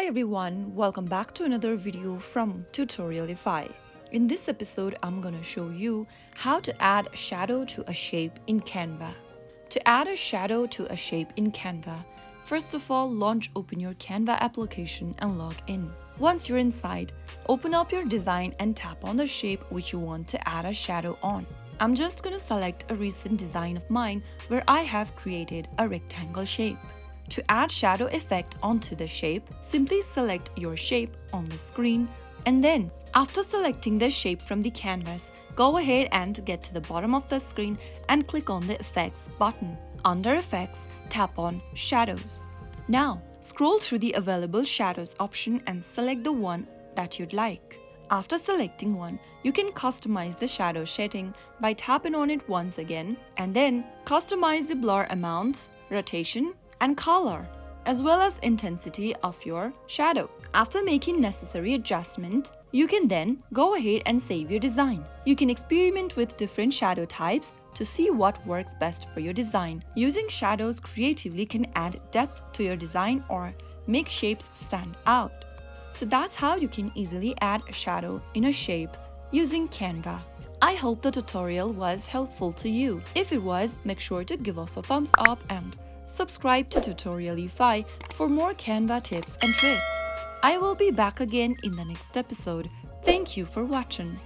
Hi everyone, welcome back to another video from Tutorialify. In this episode, I'm gonna show you how to add shadow to a shape in Canva. To add a shadow to a shape in Canva, first of all, open your Canva application and log in. Once you're inside, open up your design and tap on the shape which you want to add a shadow on. I'm just gonna select a recent design of mine where I have created a rectangle shape. To add shadow effect onto the shape, simply select your shape on the screen and then, after selecting the shape from the canvas, go ahead and get to the bottom of the screen and click on the Effects button. Under Effects, tap on Shadows. Now, scroll through the available shadows option and select the one that you'd like. After selecting one, you can customize the shadow shading by tapping on it once again and then customize the blur amount, rotation, and color, as well as intensity of your shadow. After making necessary adjustment, you can then go ahead and save your design. You can experiment with different shadow types to see what works best for your design. Using shadows creatively can add depth to your design or make shapes stand out. So that's how you can easily add a shadow in a shape using Canva. I hope the tutorial was helpful to you. If it was, make sure to give us a thumbs up and subscribe to Tutorialify for more Canva tips and tricks. I will be back again in the next episode. Thank you for watching.